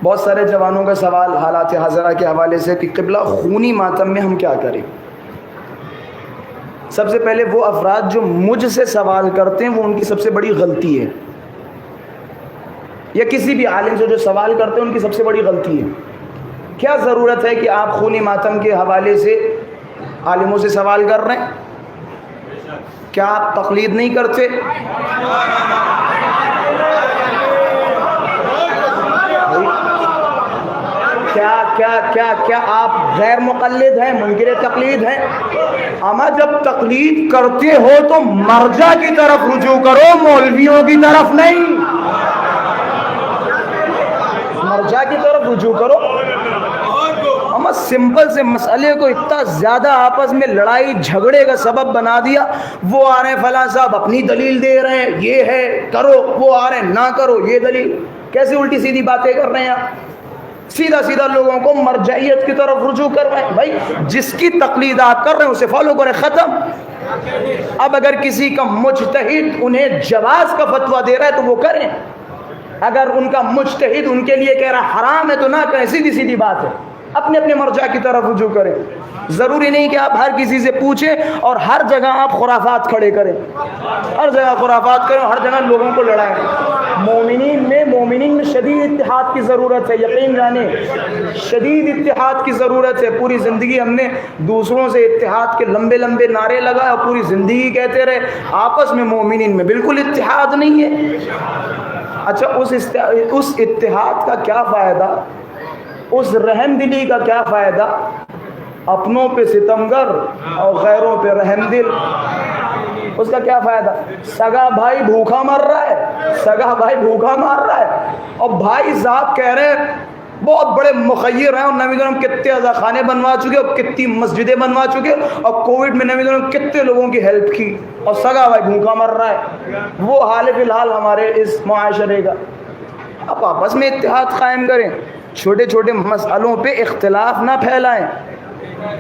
بہت سارے جوانوں کا سوال حالات حاضرہ کے حوالے سے کہ قبلہ خونی ماتم میں ہم کیا کریں. سب سے پہلے وہ افراد جو مجھ سے سوال کرتے ہیں وہ ان کی سب سے بڑی غلطی ہے، یا کسی بھی عالم سے جو سوال کرتے ہیں ان کی سب سے بڑی غلطی ہے. کیا ضرورت ہے کہ آپ خونی ماتم کے حوالے سے عالموں سے سوال کر رہے ہیں؟ کیا آپ تقلید نہیں کرتے؟ کیا آپ غیر مقلد ہیں، منکر تقلید ہیں؟ اما جب تقلید کرتے ہو تو مرجع کی طرف رجوع کرو، مولویوں کی طرف نہیں. مرجع کی طرف رجوع کرو. اما سمپل سے مسئلے کو اتنا زیادہ آپس میں لڑائی جھگڑے کا سبب بنا دیا. وہ آ رہے ہیں فلاں صاحب اپنی دلیل دے رہے ہیں، یہ ہے کرو، وہ آ رہے ہیں نہ کرو یہ دلیل. کیسے الٹی سیدھی باتیں کر رہے ہیں آپ؟ سیدھا سیدھا لوگوں کو مرجعیت کی طرف رجوع کر رہے ہیں. بھائی جس کی تقلید آپ کر رہے ہیں اسے فالو کریں، ختم. اب اگر کسی کا مجتہد انہیں جواز کا فتویٰ دے رہا ہے تو وہ کریں. اگر ان کا مجتہد ان کے لیے کہہ رہا حرام ہے تو نہ کریں. سیدھی سیدھی بات ہے. اپنے اپنے مرجع کی طرف رجوع کریں. ضروری نہیں کہ آپ ہر کسی سے پوچھیں اور ہر جگہ آپ خرافات کھڑے کریں، ہر جگہ خرافات کریں، ہر جگہ لوگوں کو لڑائیں. مومنین میں شدید اتحاد کی ضرورت ہے. یقین جانیں شدید اتحاد کی ضرورت ہے. پوری زندگی ہم نے دوسروں سے اتحاد کے لمبے لمبے نعرے لگائے اور پوری زندگی کہتے رہے. آپس میں مومنین میں بالکل اتحاد نہیں ہے. اچھا اس اتحاد کا کیا فائدہ، اس رحم دلی کا کیا فائدہ؟ اپنوں پہ ستمگر اور غیروں پہ رحم دل. اس کا کیا فائدہ؟ سگا بھائی بھوکا مر رہا ہے، سگا بھائی بھوکا مار رہا ہے اور بھائی صاحب کہہ رہے ہیں بہت بڑے مخیر ہیں اور نبی کریم کتنے عزا خانے بنوا چکے اور کتنی مسجدیں بنوا چکے اور کووڈ میں نبی کریم کتنے لوگوں کی ہیلپ کی اور سگا بھائی بھوکا مر رہا ہے. وہ حال فی الحال ہمارے اس معاشرے کا. آپ آپس میں اتحاد قائم کریں، چھوٹے چھوٹے مسئلوں پہ اختلاف نہ پھیلائیں.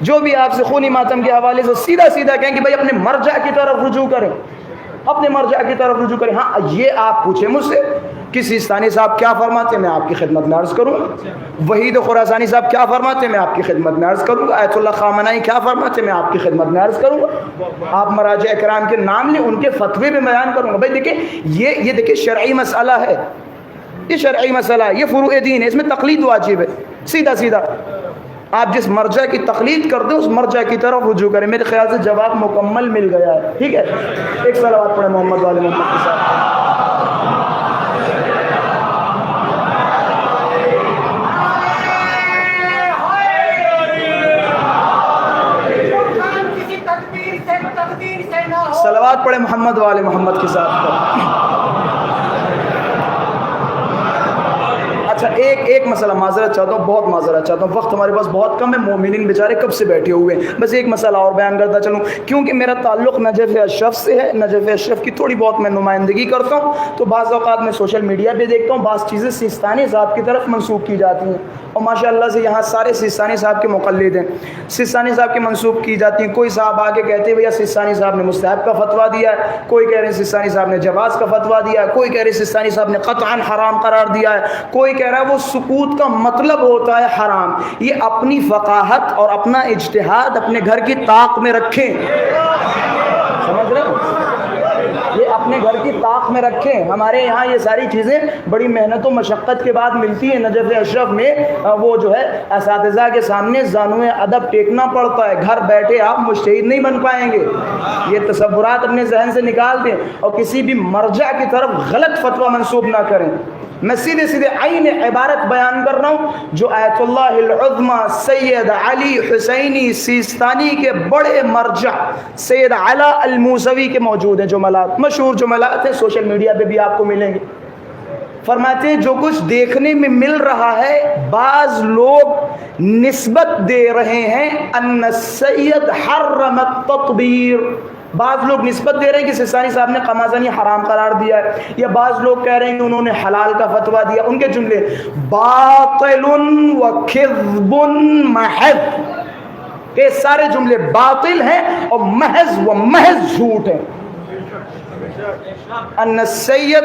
جو بھی آپ سے خونی ماتم کے حوالے سے سیدھا سیدھا کہیں کہ بھائی اپنے مرجع کی طرف رجوع کریں، اپنے مرجع کی طرف رجوع کریں. ہاں یہ آپ پوچھیں مجھ سے کہ سیستانی صاحب کیا فرماتے ہیں، میں آپ کی خدمت میں عرض کروں گا. وحید خراسانی صاحب کیا فرماتے ہیں، میں آپ کی خدمت میں عرض کروں گا. آیت اللہ خامنائی کیا فرماتے ہیں، میں آپ کی خدمت میں عرض کروں گا. آپ مراجع کرام کے نام لیں، ان کے فتوے میں بیان کروں گا. بھائی دیکھیں یہ دیکھیں شرعی مسئلہ ہے، یہ شرعی مسئلہ ہے، یہ فروع دین ہے، اس میں تقلید واجب ہے. سیدھا سیدھا آپ جس مرجع کی تقلید کر دیں اس مرجع کی طرف رجوع کریں. میرے خیال سے جواب مکمل مل گیا ہے. ٹھیک ہے، ایک صلوات پڑھیں محمد والے محمد کے ساتھ. صلوات پڑھیں محمد والے محمد کے ساتھ. اچھا ایک مسئلہ معذرت چاہتا ہوں، بہت معذرت چاہتا ہوں، وقت ہمارے پاس بہت کم ہے. مومنین بیچارے کب سے بیٹھے ہوئے ہیں. بس ایک مسئلہ اور بیان کرتا چلوں کیونکہ میرا تعلق نجف اشرف سے ہے. نجف اشرف کی تھوڑی بہت میں نمائندگی کرتا ہوں تو بعض اوقات میں سوشل میڈیا پہ دیکھتا ہوں بعض چیزیں سیستانی صاحب کی طرف منسوخ کی جاتی ہیں اور ماشاء اللہ سے یہاں سارے سیستانی صاحب کے مقلد ہیں. سیستانی صاحب کی منسوخ کی جاتی ہیں. کوئی صاحب آگے کہتے ہیں بھیا سیستانی صاحب نے مستحب کا فتویٰ دیا ہے، کوئی کہہ رہے ہیں سیستانی صاحب نے جواز کا فتویٰ دیا ہے، کوئی کہہ رہے ہیں سیستانی صاحب نے قطعاً حرام قرار دیا ہے، کوئی کہہ رہا ہے وہ سکوت کا مطلب ہوتا ہے حرام. یہ اپنی فقاہت اور اپنا اجتہاد اپنے گھر کی طاق میں رکھیں. سمجھ رہے ہو؟ یہ اپنے گھر کی طاق میں رکھیں. ہمارے یہاں یہ ساری چیزیں بڑی محنت و مشقت کے بعد ملتی ہیں. نجف اشرف میں وہ جو ہے اساتذہ کے سامنے زانوِ ادب ٹیکنا پڑتا ہے. گھر بیٹھے آپ مجتہد نہیں بن پائیں گے. یہ تصورات اپنے ذہن سے نکال دیں اور کسی بھی مرجع کی طرف غلط فتویٰ منسوب نہ کریں. میں سیدھے سیدھے عین عبارت بیان کر رہا ہوں جو آیت اللہ العظمی سید علی حسینی سیستانی کے بڑے مرجع سید علی الموسوی کے موجود ہیں. جملات مشہور جملات ہیں، سوشل میڈیا پہ بھی آپ کو ملیں گے. فرماتے ہیں جو کچھ دیکھنے میں مل رہا ہے بعض لوگ نسبت دے رہے ہیں ان السید حرم التطبیر. بعض لوگ نسبت دے رہے ہیں کہ سیستانی صاحب نے قمازنی حرام قرار دیا ہے، یا بعض لوگ کہہ رہے ہیں کہ انہوں نے حلال کا فتویٰ دیا. ان کے جملے باطل و کذب محض، کہ سارے جملے باطل ہیں اور محض جھوٹ ہیں. ان السید